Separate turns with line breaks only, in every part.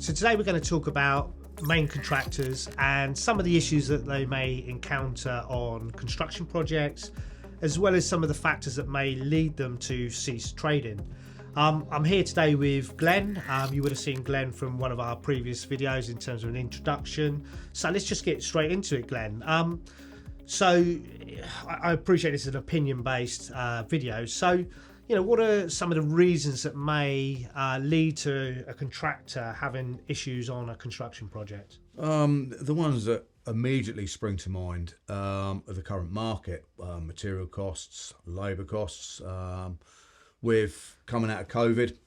So today we're going to talk about main contractors and some of the issues that they may encounter on construction projects, as well as some of the factors that may lead them to cease trading. I'm here today with Glenn. You would have seen Glenn from one of our previous videos in terms of an introduction. So let's just get straight into it, Glenn. So I appreciate this is an opinion-based video. So, what are some of the reasons that may lead to a contractor having issues on a construction project?
The ones that immediately spring to mind are the current market, material costs, labour costs. With coming out of COVID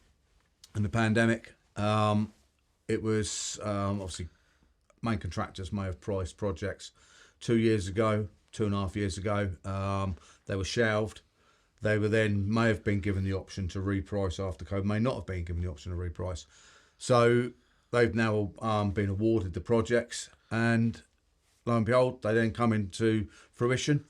and the pandemic, it was obviously main contractors may have priced projects 2 years ago, 2.5 years ago. They were shelved. They were then may have been given the option to reprice after COVID, may not have been given the option to reprice. So they've now been awarded the projects, and lo and behold, they then come into fruition,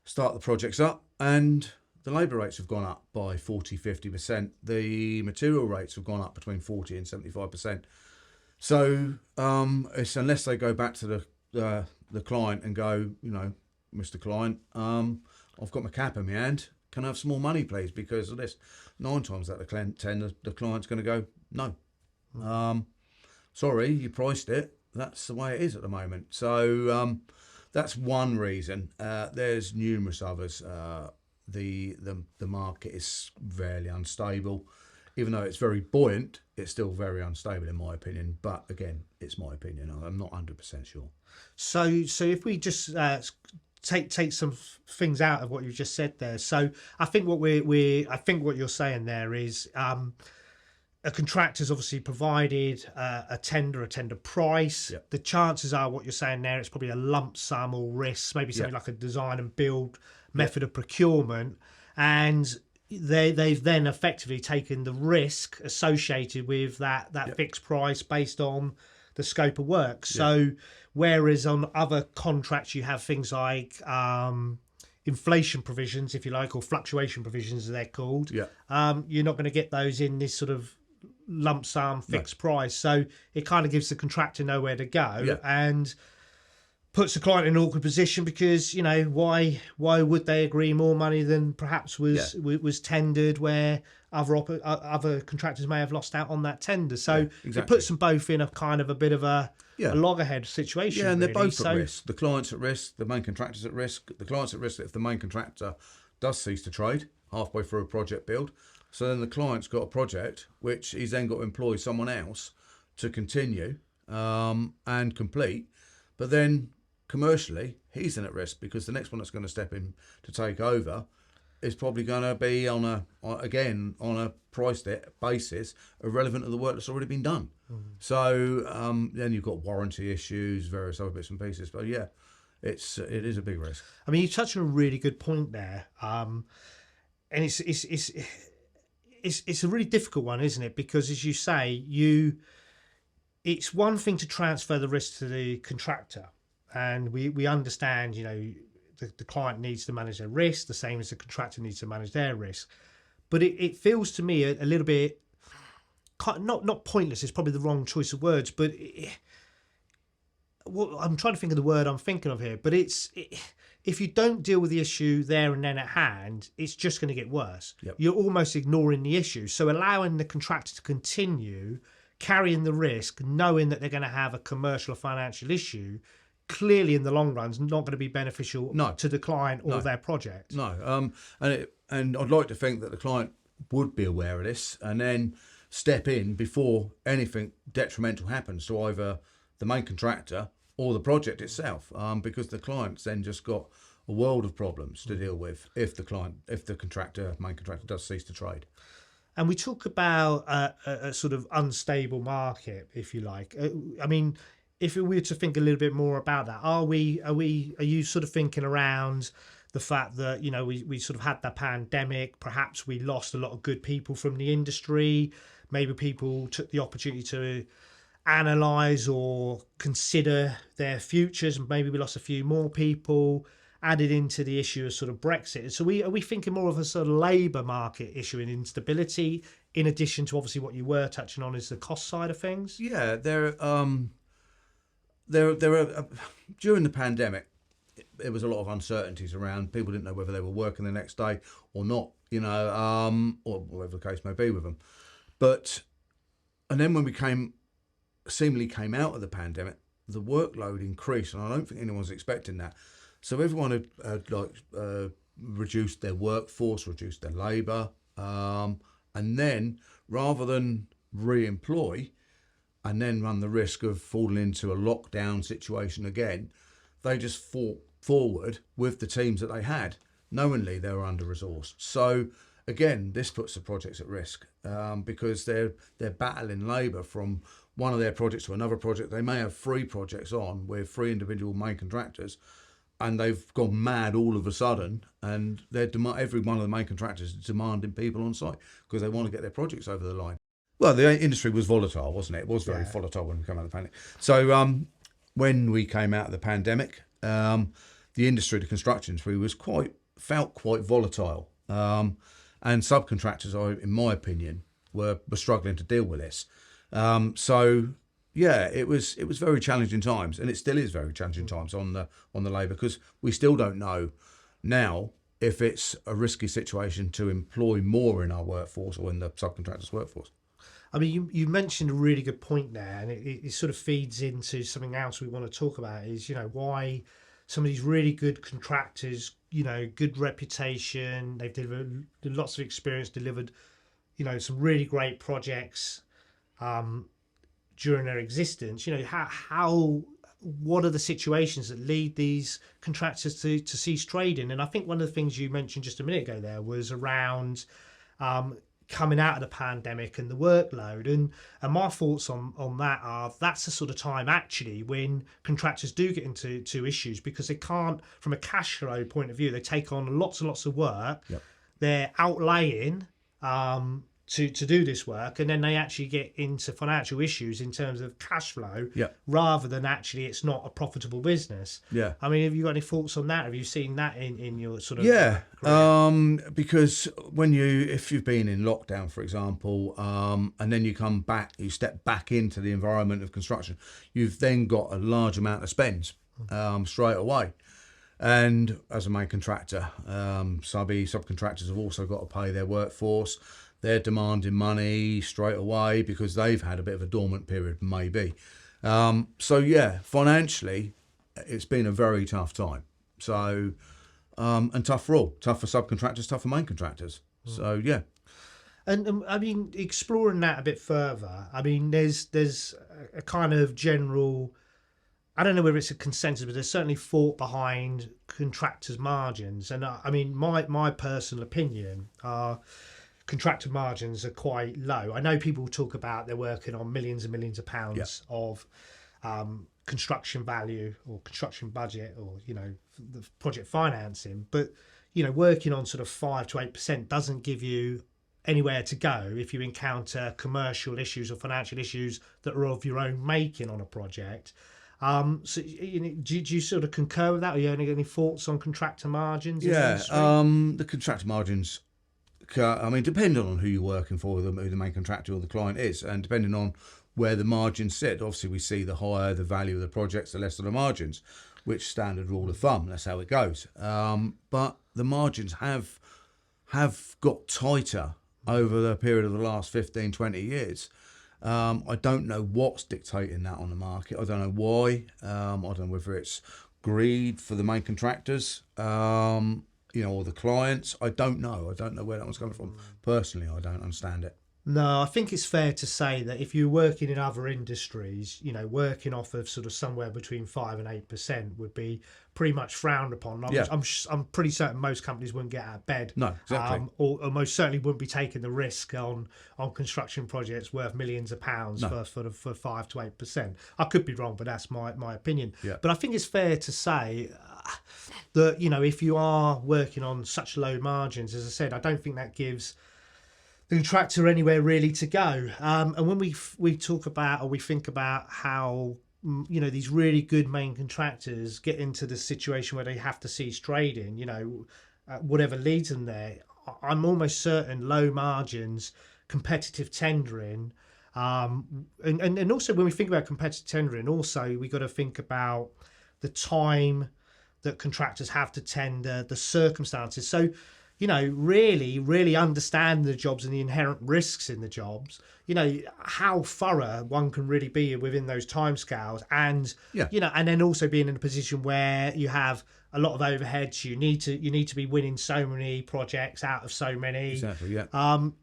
start the projects up, and the labour rates have gone up by 40-50%. The material rates have gone up between 40 and 75%. So it's unless they go back to the client and go, Mr. Client, I've got my cap in my hand. Can I have some more money, please? Because of this. 9 times out of 10, the client's going to go, no. Sorry, you priced it. That's the way it is at the moment. So that's one reason. There's numerous others. The market is very unstable. Even though it's very buoyant, it's still very unstable in my opinion. But again, it's my opinion. I'm not 100% sure.
So if we just take some things out of what you just said there. So I think what what you're saying there is a contractor's obviously provided a tender price.
Yep.
The chances are what you're saying there, it's probably a lump sum or risk, maybe something like a design and build method of procurement, and they've then effectively taken the risk associated with that fixed price based on the scope of work. So whereas on other contracts you have things like inflation provisions, if you like, or fluctuation provisions as they're called, you're not going to get those in this sort of lump sum fixed price. So it kind of gives the contractor nowhere to go and puts the client in an awkward position because, why would they agree more money than perhaps was tendered, where other contractors may have lost out on that tender. So it puts them both in a kind of a bit of a loggerhead situation.
Yeah, and
really.
they're both at risk. The client's at risk, the main contractor's at risk. The client's at risk if the main contractor does cease to trade halfway through a project build. So then the client's got a project which he's then got to employ someone else to continue and complete. But then commercially, he's in at risk because the next one that's going to step in to take over is probably going to be on a price basis irrelevant of the work that's already been done. So then you've got warranty issues, various other bits and pieces. But it is a big risk.
I mean, you touched on a really good point there, and it's a really difficult one, isn't it? Because as you say, it's one thing to transfer the risk to the contractor. And we understand, the client needs to manage their risk, the same as the contractor needs to manage their risk. But it feels to me a little bit, not pointless, it's probably the wrong choice of words, but I'm trying to think of the word I'm thinking of here. But if you don't deal with the issue there and then at hand, it's just going to get worse.
Yep.
You're almost ignoring the issue. So allowing the contractor to continue carrying the risk, knowing that they're going to have a commercial or financial issue, clearly in the long run is not going to be beneficial to the client or their project.
No, and I'd like to think that the client would be aware of this and then step in before anything detrimental happens to either the main contractor or the project itself, because the client's then just got a world of problems to deal with if the main contractor does cease to trade.
And we talk about a sort of unstable market, if you like. I mean, if we were to think a little bit more about that, are you sort of thinking around the fact that, we sort of had that pandemic, perhaps we lost a lot of good people from the industry, maybe people took the opportunity to analyse or consider their futures, and maybe we lost a few more people, added into the issue of sort of Brexit. So are we thinking more of a sort of labour market issue in instability, in addition to obviously what you were touching on is the cost side of things?
Yeah, there are during the pandemic, there was a lot of uncertainties around. People didn't know whether they were working the next day or not, or whatever the case may be with them. And then when we seemingly came out of the pandemic, the workload increased, and I don't think anyone's expecting that. So everyone had reduced their workforce, reduced their labour, and then rather than re-employ and then run the risk of falling into a lockdown situation again, they just fought forward with the teams that they had, knowingly they were under-resourced. So again, this puts the projects at risk because they're battling labour from one of their projects to another project. They may have 3 projects on with 3 individual main contractors, and they've gone mad all of a sudden, and every one of the main contractors is demanding people on site because they want to get their projects over the line. Well, the industry was volatile, wasn't it? It was very volatile when we came out of the pandemic. So when we came out of the pandemic, the industry, the construction industry, felt quite volatile, and subcontractors, in my opinion, were struggling to deal with this. So yeah, it was very challenging times, and it still is very challenging times on the labour, because we still don't know now if it's a risky situation to employ more in our workforce or in the subcontractors' workforce.
I mean, you mentioned a really good point there, and it sort of feeds into something else we want to talk about is, why some of these really good contractors, good reputation, they've delivered lots of experience, delivered, some really great projects during their existence. What are the situations that lead these contractors to cease trading? And I think one of the things you mentioned just a minute ago there was around coming out of the pandemic and the workload, and my thoughts on that are that's the sort of time actually when contractors do get into issues, because they can't, from a cash flow point of view, they take on lots and lots of work.
Yep.
They're outlaying to do this work, and then they actually get into financial issues in terms of cash flow, rather than actually it's not a profitable business. I mean, have you got any thoughts on that? Have you seen that in your sort of career?
Because if you've been in lockdown, for example, and then you step back into the environment of construction, you've then got a large amount of spends straight away. And as a main contractor, subcontractors have also got to pay their workforce. They're demanding money straight away because they've had a bit of a dormant period, maybe. Financially, it's been a very tough time. So, and tough for all. Tough for subcontractors, tough for main contractors. So, yeah.
And I mean, exploring that a bit further, I mean, there's a kind of general, I don't know whether it's a consensus, but there's certainly thought behind contractors' margins. And I mean, my personal opinion are contractor margins are quite low. I know people talk about they're working on millions and millions of pounds of construction value or construction budget, or the project financing, but working on sort of 5 to 8% doesn't give you anywhere to go if you encounter commercial issues or financial issues that are of your own making on a project. So do you sort of concur with that, or you any thoughts on contractor margins?
The contractor margins, I mean, depending on who you're working for, who the main contractor or the client is, and depending on where the margins sit, obviously we see the higher the value of the projects, the less of the margins, which standard rule of thumb. That's how it goes. But the margins have got tighter over the period of the last 15, 20 years. I don't know what's dictating that on the market. I don't know why. I don't know whether it's greed for the main contractors, or the clients. I don't know. I don't know where that one's coming from. Personally, I don't understand it.
No, I think it's fair to say that if you're working in other industries, working off of sort of somewhere between 5 and 8% would be pretty much frowned upon. I'm pretty certain most companies wouldn't get out of bed.
No, exactly.
Or most certainly wouldn't be taking the risk on construction projects worth millions of pounds for 5 to 8%. I could be wrong, but that's my opinion.
Yeah.
But I think it's fair to say that, if you are working on such low margins, as I said, I don't think that gives the contractor anywhere really to go. And when we talk about, or we think about how these really good main contractors get into the situation where they have to cease trading, whatever leads them there. I'm almost certain low margins, competitive tendering, and also when we think about competitive tendering, also we got to think about the time that contractors have to tender, the circumstances. So, really understand the jobs and the inherent risks in the jobs. How thorough one can really be within those timescales, and and then also being in a position where you have a lot of overheads. You need to be winning so many projects out of so many.
Exactly. Yeah.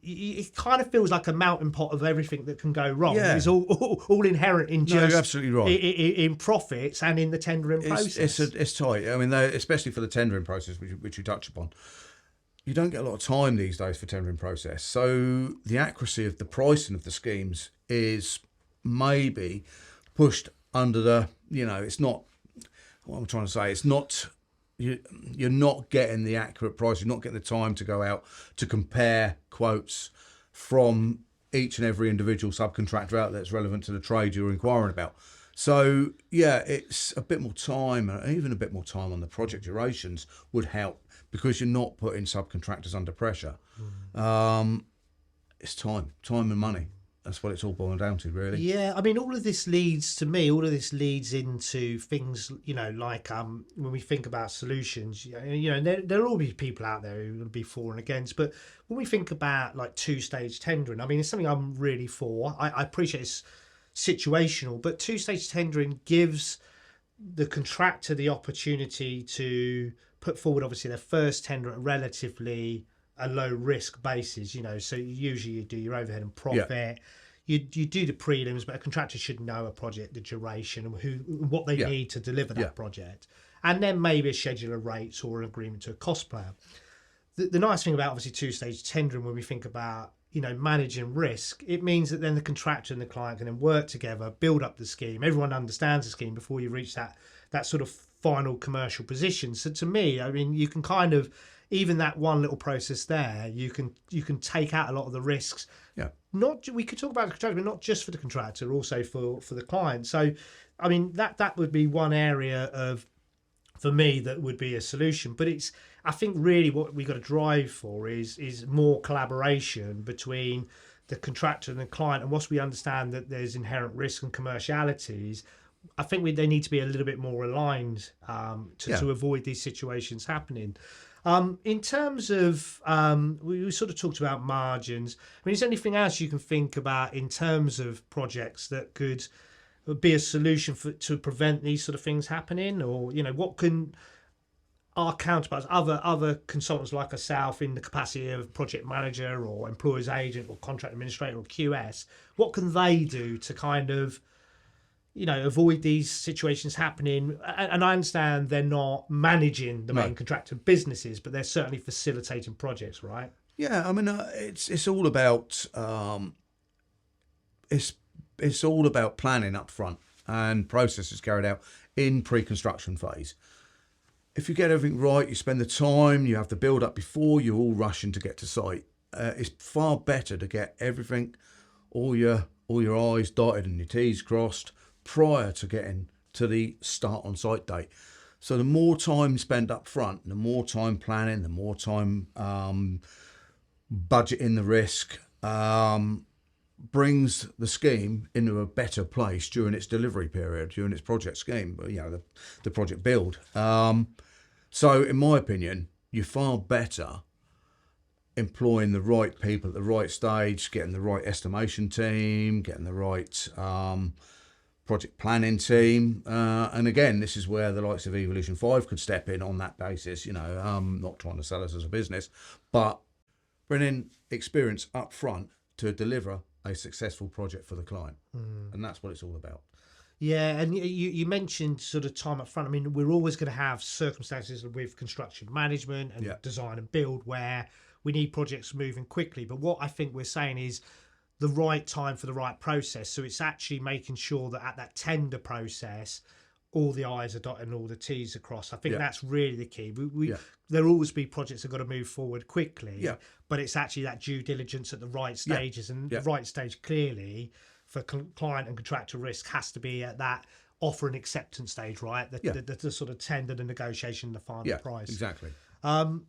It kind of feels like a melting pot of everything that can go wrong.
Yeah.
It's all inherent in just
you're absolutely right.
In profits and in the tendering process.
It's tight. I mean, especially for the tendering process, which you touch upon. You don't get a lot of time these days for tendering process. So the accuracy of the pricing of the schemes is maybe pushed under the, it's not, what I'm trying to say, it's not, you're not getting the accurate price. You're not getting the time to go out to compare quotes from each and every individual subcontractor out that's relevant to the trade you're inquiring about. So, it's a bit more time, and even a bit more time on the project durations would help, because you're not putting subcontractors under pressure. It's time and money. That's what it's all boiled down to, really.
Yeah, I mean, all of this leads into things, like when we think about solutions, there will be people out there who will be for and against. But when we think about like two-stage tendering, I mean, it's something I'm really for. I appreciate it's situational, but two-stage tendering gives the contractor the opportunity to put forward, obviously, their first tender at relatively a low risk basis. So usually you do your overhead and profit.
Yeah.
You do the prelims, but a contractor should know a project, the duration, and what they need to deliver that project, and then maybe a schedule of rates or an agreement to a cost plan. The nice thing about obviously two-stage tendering, when we think about managing risk, it means that then the contractor and the client can then work together, build up the scheme. Everyone understands the scheme before you reach that sort of final commercial position. So to me, I mean, you can kind of, even that one little process there, you can take out a lot of the risks.
Yeah.
We could talk about the contractor, but not just for the contractor, also for the client. So, I mean, that would be one area for me that would be a solution. But I think really what we got to drive for is more collaboration between the contractor and the client. And once we understand that there's inherent risk and commercialities, I think they need to be a little bit more aligned to avoid these situations happening. In terms of, we sort of talked about margins. I mean, is there anything else you can think about in terms of projects that could be a solution to prevent these sort of things happening? Or, what can our counterparts, other consultants like ourselves in the capacity of project manager or employer's agent or contract administrator or QS, what can they do to kind of avoid these situations happening? And I understand they're not managing the main contractor businesses, but they're certainly facilitating projects, right?
Yeah, I mean, it's all about it's all about planning up front and processes carried out in pre-construction phase. If you get everything right, you spend the time, you have the build up before you're all rushing to get to site. It's far better to get everything, all your I's dotted and your T's crossed prior to getting to the start on site date. So the more time spent up front, the more time planning, the more time budgeting the risk, brings the scheme into a better place during its delivery period, during its project scheme, the project build. So in my opinion, you're far better employing the right people at the right stage, getting the right estimation team, getting the right project planning team, and again, this is where the likes of Evolution5 could step in on that basis. Not trying to sell us as a business, but bringing experience up front to deliver a successful project for the client, and that's what it's all about.
Yeah, and you mentioned sort of time up front. I mean, we're always going to have circumstances with construction management and design and build where we need projects moving quickly. But what I think we're saying is the right time for the right process. So it's actually making sure that at that tender process, all the I's are dotted and all the T's are crossed. I think that's really the key. There'll always be projects that got to move forward quickly, but it's actually that due diligence at the right stages, and the right stage clearly for client and contractor risk has to be at that
Yeah.
offer and acceptance stage, right? The sort of tender, the negotiation, the final price.
Exactly.
So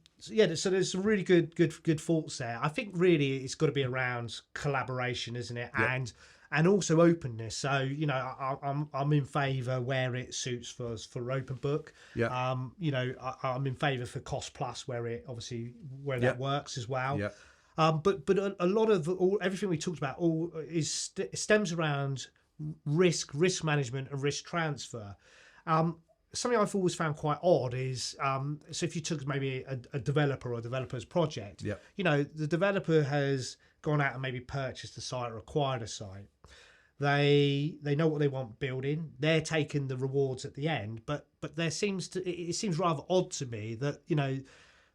there's some really good thoughts there. I think really it's got to be around collaboration, isn't it?
Yeah.
And also openness. So I'm in favour where it suits for open book.
Yeah.
I'm in favour for cost plus where that works as well.
Yeah.
But a lot of everything we talked about stems around risk management and risk transfer. Something I've always found quite odd is so if you took maybe a developer or a developer's project, the developer has gone out and maybe purchased a site or acquired a site. They know what they want building. They're taking the rewards at the end, but it seems rather odd to me that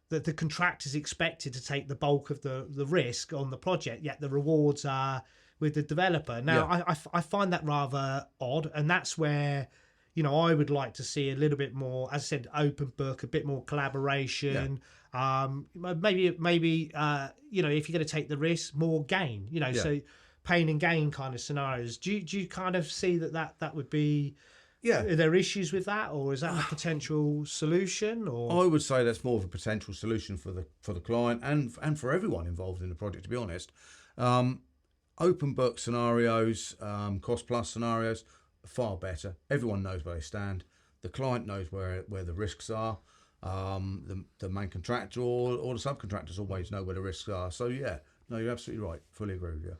that the contractor is expected to take the bulk of the risk on the project, yet the rewards are with the developer. Now, I find that rather odd, and that's where I would like to see a little bit more, as I said, open book, a bit more collaboration. Maybe if you're going to take the risk, more gain. So pain and gain kind of scenarios. Do you kind of see that would be? Yeah. Are there issues with that, or is that a potential solution? Or
I would say that's more of a potential solution for the client and for everyone involved in the project, to be honest. Open book scenarios, cost plus scenarios, far better. Everyone knows where they stand. The client knows where the risks are. The main contractor or the subcontractors always know where the risks are. So yeah, no, you're absolutely right. Fully agree with you.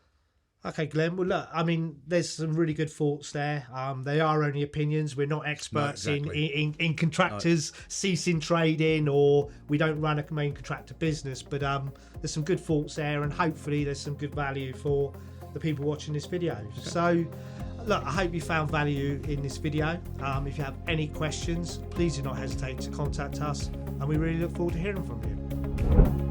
Okay, Glenn. Well, look, I mean, there's some really good thoughts there. They are only opinions. We're not experts in contractors ceasing trading, or we don't run a main contractor business. But there's some good thoughts there, and hopefully there's some good value for the people watching this video. Okay. So, look, I hope you found value in this video. If you have any questions, please do not hesitate to contact us, and we really look forward to hearing from you.